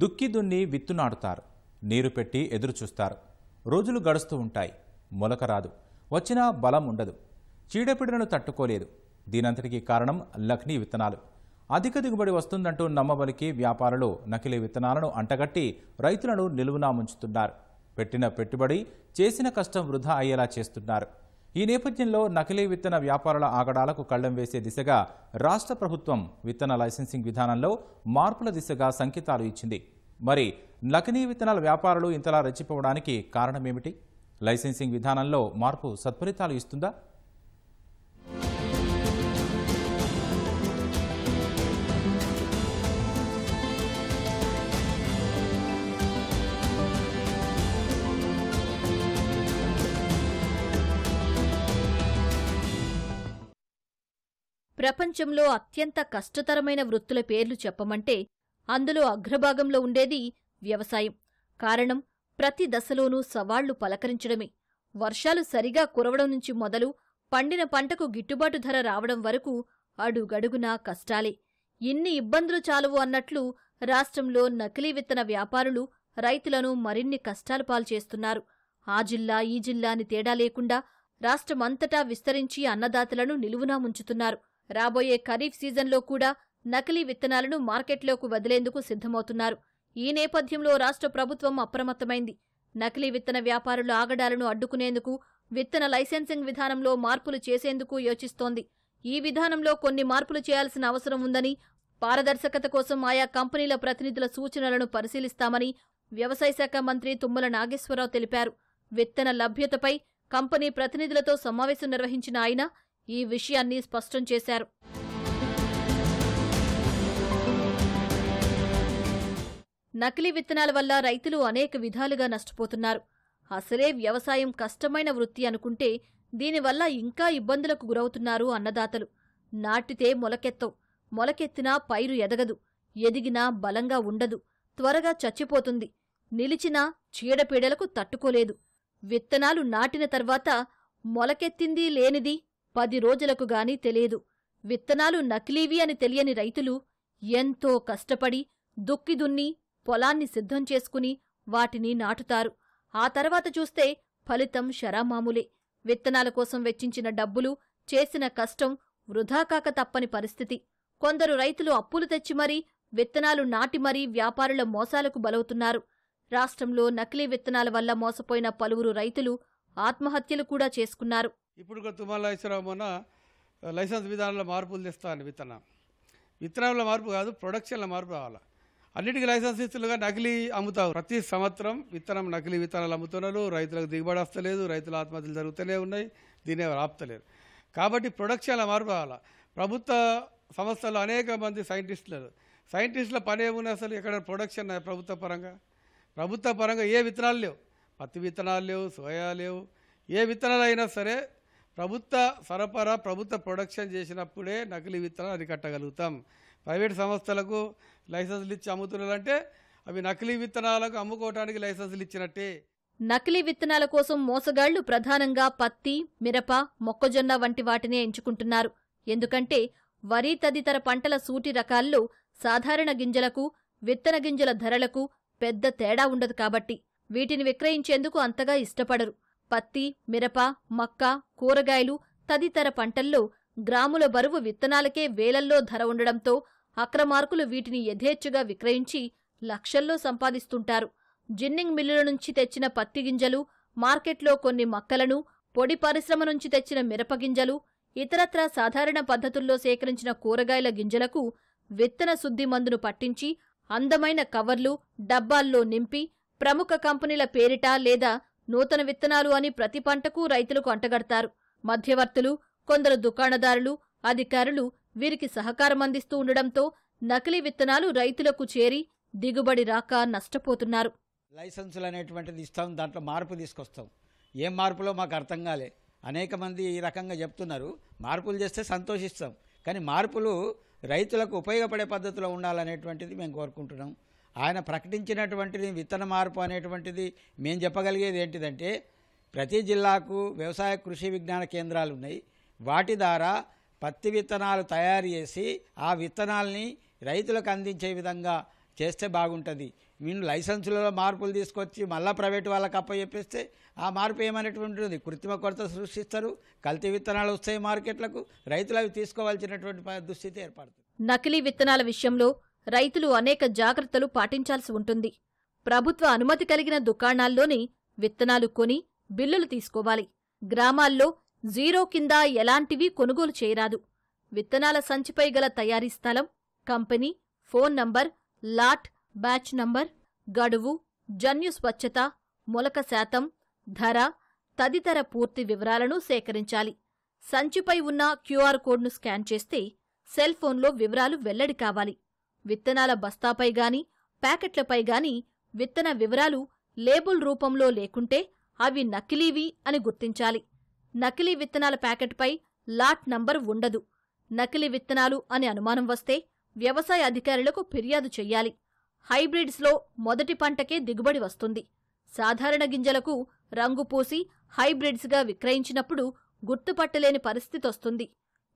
దుక్కి దున్ని విత్తు నాటుతారు, నీరు పెట్టి ఎదురు చూస్తారు. రోజులు గడుస్తూ ఉంటాయి, మొలక రాదు, వచ్చినా బలం ఉండదు, చీడపీడలను తట్టుకోలేదు. దీనంతటికీ కారణం లక్నీ విత్తనాలు. అధిక దిగుబడి వస్తుందంటూ నమ్మబలికి వ్యాపారులు నకిలీ విత్తనాలను అంటగట్టి రైతులను నిలువునా ముంచుతున్నారు. పెట్టిన పెట్టుబడి, చేసిన కష్టం వృధా అయ్యేలా చేస్తున్నారు. ఈ నేపథ్యంలో నకిలీ విత్తన వ్యాపారుల ఆగడాలకు కళ్లెం వేసే దిశగా రాష్ట్ర ప్రభుత్వం విత్తన లైసెన్సింగ్ విధానంలో మార్పుల దిశగా సంకేతాలు ఇచ్చింది. మరి నకిలీ విత్తనాల వ్యాపారులు ఇంతలా రెచ్చిపోవడానికి కారణమేమిటి? లైసెన్సింగ్ విధానంలో మార్పు సత్ఫలితాలు ఇస్తుందా? ప్రపంచంలో అత్యంత కష్టతరమైన వృత్తుల పేర్లు చెప్పమంటే అందులో అగ్రభాగంలో ఉండేది వ్యవసాయం. కారణం, ప్రతి దశలోనూ సవాళ్లు పలకరించడమే. వర్షాలు సరిగా కురవడం నుంచి మొదలు పండిన పంటకు గిట్టుబాటు ధర రావడం వరకు అడుగడుగునా కష్టాలే. ఇన్ని ఇబ్బందులు చాలువు అన్నట్లు రాష్ట్రంలో నకిలీ విత్తన వ్యాపారులు రైతులను మరిన్ని కష్టాలు పాల్చేస్తున్నారు. ఆ జిల్లా ఈ జిల్లా అని తేడా లేకుండా రాష్ట్రమంతటా విస్తరించి అన్నదాతలను నిలువునా ముంచుతున్నారు. రాబోయే ఖరీఫ్ సీజన్లో కూడా నకిలీ విత్తనాలను మార్కెట్లోకి వదిలేందుకు సిద్ధమవుతున్నారు. ఈ నేపథ్యంలో రాష్ట్ర ప్రభుత్వం అప్రమత్తమైంది. నకిలీ విత్తన వ్యాపారుల ఆగడాలను అడ్డుకునేందుకు విత్తన లైసెన్సింగ్ విధానంలో మార్పులు చేసేందుకు యోచిస్తోంది. ఈ విధానంలో కొన్ని మార్పులు చేయాల్సిన అవసరం ఉందని, పారదర్శకత కోసం ఆయా కంపెనీల ప్రతినిధుల సూచనలను పరిశీలిస్తామని వ్యవసాయ శాఖ మంత్రి తుమ్మల నాగేశ్వరరావు తెలిపారు. విత్తన లభ్యతపై కంపెనీ ప్రతినిధులతో సమావేశం నిర్వహించిన ఆయన ఈ విషయాన్ని స్పష్టం చేశారు. నకిలీ విత్తనాల వల్ల రైతులు అనేక విధాలుగా నష్టపోతున్నారు. అసలే వ్యవసాయం కష్టమైన వృత్తి అనుకుంటే దీనివల్ల ఇంకా ఇబ్బందులకు గురవుతున్నారు అన్నదాతలు. నాటితే మొలకెత్తవు, మొలకెత్తినా పైరు ఎదగదు, ఎదిగినా బలంగా ఉండదు, త్వరగా చచ్చిపోతుంది, నిలిచినా చీడపీడలకు తట్టుకోలేదు. విత్తనాలు నాటిన తర్వాత మొలకెత్తింది లేనిది 10 రోజులకు గాని తెలియదు. విత్తనాలు నకిలీవి అని తెలియని రైతులు ఎంతో కష్టపడి దుక్కి దున్ని పొలాన్ని సిద్ధం చేసుకుని వాటిని నాటుతారు. ఆ తర్వాత చూస్తే ఫలితం శరామామూలే. విత్తనాల కోసం వెచ్చించిన డబ్బులు, చేసిన కష్టం వృధా కాక తప్పని పరిస్థితి. కొందరు రైతులు అప్పులు తెచ్చి మరీ విత్తనాలు నాటి మరీ వ్యాపారుల మోసాలకు బలవుతున్నారు. రాష్ట్రంలో నకిలీ విత్తనాల వల్ల మోసపోయిన పలువురు రైతులు ఆత్మహత్యలు కూడా చేసుకున్నారు. ఇప్పుడు తుమ్మల మొన్న లైసెన్స్ విధానంలో మార్పులు తెస్తాను. విత్తనంలో మార్పు కాదు, ప్రొడక్షన్లో మార్పు కావాలి. అన్నిటికీ లైసెన్స్ ఇస్తులుగా నకిలీ అమ్ముతారు. ప్రతి సంవత్సరం నకిలీ విత్తనాలు అమ్ముతున్నారు. రైతులకు దిగుబడి వస్తలేదు, రైతుల ఆత్మహత్యలు జరుగుతూనే ఉన్నాయి, దీన్ని ఆపుతలేరు. కాబట్టి ప్రొడక్షన్లో మార్పు కావాలి. ప్రభుత్వ సంస్థల్లో అనేక మంది సైంటిస్టుల పని ఏమున్నాయి? అసలు ఎక్కడ ప్రొడక్షన్ ప్రభుత్వ పరంగా ఏ విత్తనాలు లేవు. పత్తి విత్తనాలు లేవు, సోయా లేవు. ఏ విత్తనాలు అయినా సరే ప్రభుత్వ సరఫరా, ప్రభుత్వ ప్రొడక్షన్ చేసినప్పుడే నకిలీ విత్తనాలు అరికట్టగలుగుతాం. ప్రైవేట్ సంస్థలకు లైసెన్సులు ఇచ్చి అమ్ముతున్నారంటే అవి నకిలీ విత్తనాలకు అమ్ముకోవడానికి లైసెన్సులు ఇచ్చినట్టే. నకిలీ విత్తనాల కోసం మోసగాళ్లు ప్రధానంగా పత్తి, మిరప, మొక్కజొన్న వంటి వాటినే ఎంచుకుంటున్నారు. ఎందుకంటే వరి తదితర పంటల సూటి రకాల్లో సాధారణ గింజలకు, విత్తన గింజల ధరలకు పెద్ద తేడా ఉండదు కాబట్టి వీటిని విక్రయించేందుకు అంతగా ఇష్టపడరు. పత్తి, మిరప, మక్క, కూరగాయలు తదితర పంటల్లో గ్రాముల బరువు విత్తనాలకే వేలల్లో ధర ఉండడంతో అక్రమార్కులు వీటిని యథేచ్ఛగా విక్రయించి లక్షల్లో సంపాదిస్తుంటారు. జిన్నింగ్ మిల్లుల నుంచి తెచ్చిన పత్తి గింజలు, మార్కెట్లో కొన్ని మక్కలను, పొడి పరిశ్రమ నుంచి తెచ్చిన మిరపగింజలు, ఇతరత్రా సాధారణ పద్ధతుల్లో సేకరించిన కూరగాయల గింజలకు విత్తన శుద్ధి మందును పట్టించి అందమైన కవర్లు, డబ్బాల్లో నింపి ప్రముఖ కంపెనీల పేరిట లేదా నూతన విత్తనాలు అని ప్రతి పంటకు రైతులకు అంటగడతారు. మధ్యవర్తులు, కొందరు దుకాణదారులు, అధికారులు వీరికి సహకారం అందిస్తూ ఉండడంతో నకిలీ విత్తనాలు రైతులకు చేరి దిగుబడి రాక నష్టపోతున్నారు. లైసెన్సులు అనేటువంటిది ఇస్తాం, దాంట్లో మార్పు తీసుకొస్తాం. ఏం మార్పులో మాకు అర్థం కాలే. అనేక మంది ఈ రకంగా చెప్తున్నారు. మార్పులు చేస్తే సంతోషిస్తాం, కానీ మార్పులు రైతులకు ఉపయోగపడే పద్ధతిలో ఉండాలనేటువంటిది మేము కోరుకుంటున్నాం. ఆయన ప్రకటించినటువంటిది విత్తన మార్పు అనేటువంటిది మేము చెప్పగలిగేది ఏంటిదంటే, ప్రతి జిల్లాకు వ్యవసాయ కృషి విజ్ఞాన కేంద్రాలు ఉన్నాయి. వాటి ద్వారా పత్తి విత్తనాలు తయారు చేసి ఆ విత్తనాల్ని రైతులకు అందించే విధంగా చేస్తే బాగుంటుంది. వీళ్ళు లైసెన్సులలో మార్పులు తీసుకొచ్చి మళ్ళీ ప్రైవేట్ వాళ్ళకి అప్పచెప్పేస్తే ఆ మార్పు ఏమైనటువంటి కృత్రిమ కొరత సృష్టిస్తారు, కల్తీ విత్తనాలు వస్తాయి మార్కెట్లకు, రైతులు అవి తీసుకోవాల్సినటువంటి దుస్థితి ఏర్పడుతుంది. నకిలీ విత్తనాల విషయంలో రైతులు అనేక జాగ్రత్తలు పాటించాల్సి ఉంటుంది. ప్రభుత్వ అనుమతి కలిగిన దుకాణాల్లోనే విత్తనాలు కొని బిల్లులు తీసుకోవాలి. గ్రామాల్లో జీరో కింద ఎలాంటివి కొనుగోలు చేయరాదు. విత్తనాల సంచిపై గల తయారీ స్థలం, company, phone number, lot, batch number, గడువు, జన్యు స్వచ్ఛత, మొలక శాతం, ధర తదితర పూర్తి వివరాలను సేకరించాలి. సంచిపై ఉన్న క్యూఆర్ కోడ్ను స్కాన్ చేస్తే సెల్ ఫోన్లో వివరాలు వెల్లడి కావాలి. విత్తనాల బస్తాపై గాని ప్యాకెట్లపై గాని విత్తన వివరాలు లేబుల్ రూపంలో లేకుంటే అవి నకిలీవి అని గుర్తించాలి. నకిలీ విత్తనాల ప్యాకెట్పై లాట్ నంబర్ ఉండదు. నకిలీ విత్తనాలు అని అనుమానం వస్తే వ్యవసాయ అధికారులకు ఫిర్యాదు చెయ్యాలి. హైబ్రిడ్స్లో మొదటి పంటకే దిగుబడి వస్తుంది. సాధారణ గింజలకు రంగు పూసి హైబ్రిడ్స్గా విక్రయించినప్పుడు గుర్తుపట్టలేని పరిస్థితొస్తుంది.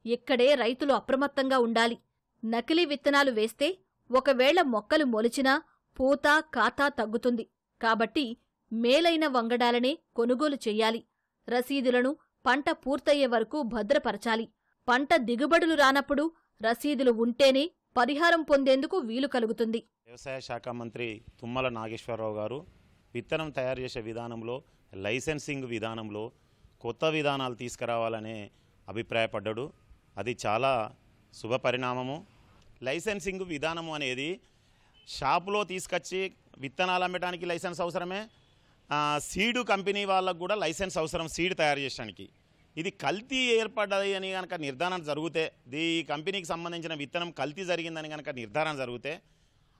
ఇక్కడే రైతులు అప్రమత్తంగా ఉండాలి. నకిలీ విత్తనాలు వేస్తే ఒకవేళ మొక్కలు మొలిచినా పూత, కాత తగ్గుతుంది. కాబట్టి మేలైన వంగడాలనే కొనుగోలు చెయ్యాలి. రసీదులను పంట పూర్తయ్యే వరకు భద్రపరచాలి. పంట దిగుబడులు రానప్పుడు రసీదులు ఉంటేనే పరిహారం పొందేందుకు వీలు కలుగుతుంది. వ్యవసాయ శాఖ మంత్రి తుమ్మల నాగేశ్వరరావు గారు విత్తనం తయారు చేసే విధానంలో, లైసెన్సింగ్ విధానంలో కొత్త విధానాలు తీసుకురావాలనే అభిప్రాయపడ్డాడు. అది చాలా శుభపరిణామము. లైసెన్సింగ్ విధానము అనేది షాపులో తీసుకొచ్చి విత్తనాలు అమ్మడానికి లైసెన్స్ అవసరమే, సీడు కంపెనీ వాళ్ళకు కూడా లైసెన్స్ అవసరం సీడ్ తయారు చేయడానికి. ఇది కల్తీ ఏర్పడ్డది అని కనుక నిర్ధారణ జరిగితే, ఈ కంపెనీకి సంబంధించిన విత్తనం కల్తీ జరిగిందని కనుక నిర్ధారణ జరిగితే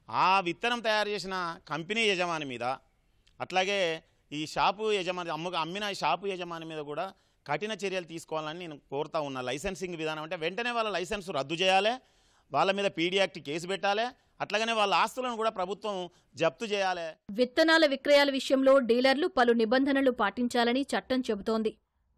ఆ విత్తనం తయారు చేసిన కంపెనీ యజమాని మీద, అట్లాగే ఈ షాపు యజమాని అమ్మిన షాపు యజమాని మీద కూడా కఠిన చర్యలు తీసుకోవాలని నేను కోరుతా ఉన్నా. లైసెన్సింగ్ విధానం అంటే వెంటనే వాళ్ళ లైసెన్స్ రద్దు చేయాలి, వాళ్ళ మీద పీడీ యాక్ట్ కేసు పెట్టాలి, అట్లాగనే వాళ్ళ ఆస్తులను కూడా ప్రభుత్వం జప్తు చేయాలి. విత్తనాల విక్రయాల విషయంలో డీలర్లు పలు నిబంధనలు పాటించాలని చట్టం చెబుతోంది.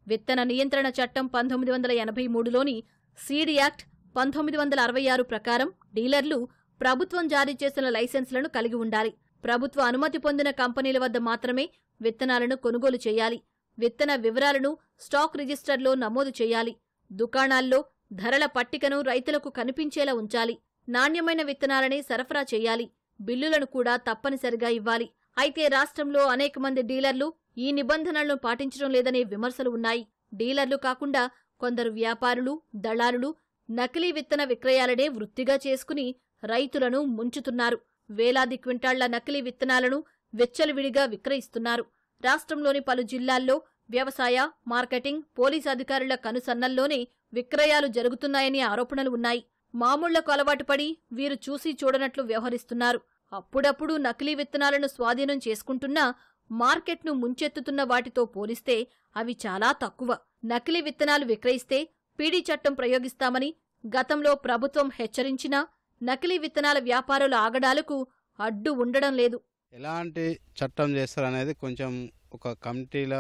విత్తన నియంత్రణ చట్టం 1983లోని సీడ్ యాక్ట్ 1966 ప్రకారం డీలర్లు ప్రభుత్వం జారీ చేసిన లైసెన్సులను కలిగి ఉండాలి. ప్రభుత్వ అనుమతి పొందిన కంపెనీల వద్ద మాత్రమే విత్తనాలను కొనుగోలు చేయాలి. విత్తన వివరాలను స్టాక్ రిజిస్టర్లో నమోదు చేయాలి. దుకాణాల్లో ధరల పట్టికను రైతులకు కనిపించేలా ఉంచాలి. నాణ్యమైన విత్తనాలనే సరఫరా చేయాలి. బిల్లులను కూడా తప్పనిసరిగా ఇవ్వాలి. అయితే రాష్ట్రంలో అనేక మంది డీలర్లు ఈ నిబంధనలను పాటించడం లేదనే విమర్శలు ఉన్నాయి. డీలర్లు కాకుండా కొందరు వ్యాపారులు, దళారులు నకిలీ విత్తన విక్రయాలనే వృత్తిగా చేసుకుని రైతులను ముంచుతున్నారు. వేలాది క్వింటాళ్ల నకిలీ విత్తనాలను వెచ్చలవిడిగా విక్రయిస్తున్నారు. రాష్ట్రంలోని పలు జిల్లాల్లో వ్యవసాయ, మార్కెటింగ్, పోలీసు అధికారుల కనుసన్నల్లోనే విక్రయాలు జరుగుతున్నాయని ఆరోపణలు ఉన్నాయి. మామూళ్లకు అలవాటుపడి వీరు చూసి చూడనట్లు వ్యవహరిస్తున్నారు. అప్పుడప్పుడు నకిలీ విత్తనాలను స్వాధీనం చేసుకుంటున్నా మార్కెట్ను ముంచెత్తుతున్న వాటితో పోలిస్తే అవి చాలా తక్కువ. నకిలీ విత్తనాలు విక్రయిస్తే పీడీ చట్టం ప్రయోగిస్తామని గతంలో ప్రభుత్వం హెచ్చరించినా నకిలీ విత్తనాల వ్యాపారుల ఆగడాలకు అడ్డు ఉండడం లేదు. ఎలాంటి చట్టం చేస్తారనేది కొంచెం ఒక కమిటీల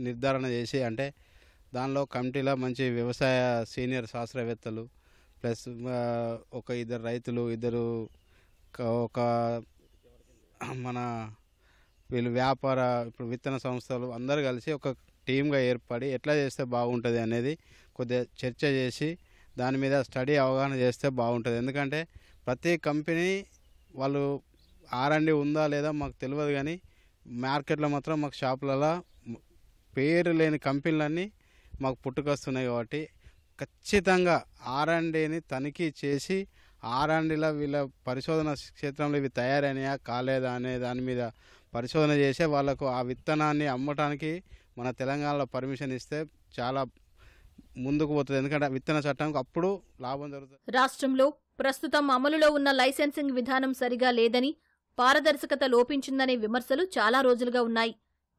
నిర్ధారణ చేసి, అంటే దానిలో కమిటీలో మంచి వ్యవసాయ సీనియర్ శాస్త్రవేత్తలు ప్లస్ ఒక ఇద్దరు రైతులు, ఇద్దరు ఒక మన వీళ్ళు వ్యాపార ఇప్పుడు విత్తన సంస్థలు అందరూ కలిసి ఒక టీమ్గా ఏర్పడి ఎట్లా చేస్తే బాగుంటుంది అనేది కొద్దిగా చర్చ చేసి దాని మీద స్టడీ అవగాహన చేస్తే బాగుంటుంది. ఎందుకంటే ప్రతి కంపెనీ వాళ్ళు R&D ఉందా లేదా మాకు తెలియదు, కానీ మార్కెట్లో మాత్రం మాకు షాపులలో పేరు లేని కంపెనీలన్నీ మాకు పుట్టుకొస్తున్నాయి. కాబట్టి ఖచ్చితంగా R&Dని తనిఖీ చేసి R&Dలో వీళ్ళ పరిశోధన క్షేత్రంలో ఇవి తయారైనాయా కాలేదా అనే దాని మీద పరిశోధన చేసే వాళ్లకు ఆ విత్తనాన్ని అమ్మటానికి మన తెలంగాణలో పర్మిషన్ ఇస్తే చాలా ముందుకు పోతుంది. ఎందుకంటే విత్తన చట్టంకి అప్పుడు లాభం జరుగుతుంది. రాష్ట్రంలో ప్రస్తుతం అమలులో ఉన్న లైసెన్సింగ్ విధానం సరిగా లేదని, పారదర్శకత లోపించిందనే విమర్శలు చాలా రోజులుగా ఉన్నాయి.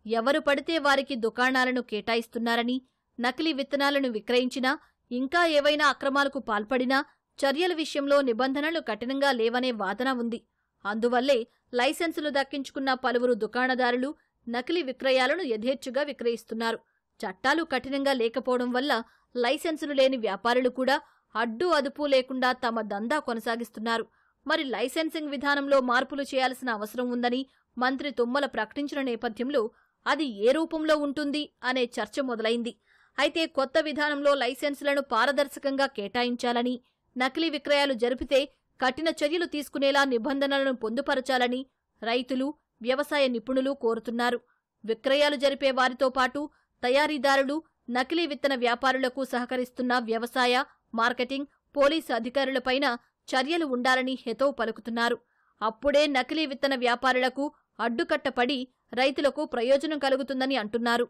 ఎవరు పడితే వారికి దుకాణాలను కేటాయిస్తున్నారని, నకిలీ విత్తనాలను విక్రయించినా, ఇంకా ఏవైనా అక్రమాలకు పాల్పడినా చర్యల విషయంలో నిబంధనలు కఠినంగా లేవనే వాదన ఉంది. అందువల్లే లైసెన్సులు దక్కించుకున్న పలువురు దుకాణదారులు నకిలీ విక్రయాలను యథేచ్ఛగా విక్రయిస్తున్నారు. చట్టాలు కఠినంగా లేకపోవడం వల్ల లైసెన్సులు లేని వ్యాపారులు కూడా అడ్డు అదుపు లేకుండా తమ దందా కొనసాగిస్తున్నారు. మరి లైసెన్సింగ్ విధానంలో మార్పులు చేయాల్సిన అవసరం ఉందని మంత్రి తుమ్మల ప్రకటించిన నేపథ్యంలో అది ఏ రూపంలో ఉంటుంది అనే చర్చ మొదలైంది. అయితే కొత్త విధానంలో లైసెన్సులను పారదర్శకంగా కేటాయించాలని, నకిలీ విక్రయాలు జరిపితే కఠిన చర్యలు తీసుకునేలా నిబంధనలను పొందుపరచాలని రైతులు, వ్యవసాయ నిపుణులు కోరుతున్నారు. విక్రయాలు జరిపే వారితో పాటు తయారీదారులు, నకిలీ విత్తన వ్యాపారులకు సహకరిస్తున్న వ్యవసాయ, మార్కెటింగ్, పోలీసు అధికారులపైన చర్యలు ఉండాలని హితవు పలుకుతున్నారు. అప్పుడే నకిలీ విత్తన వ్యాపారులకు అడ్డుకట్టపడి రైతులకు ప్రయోజనం కలుగుతుందని అంటున్నారు.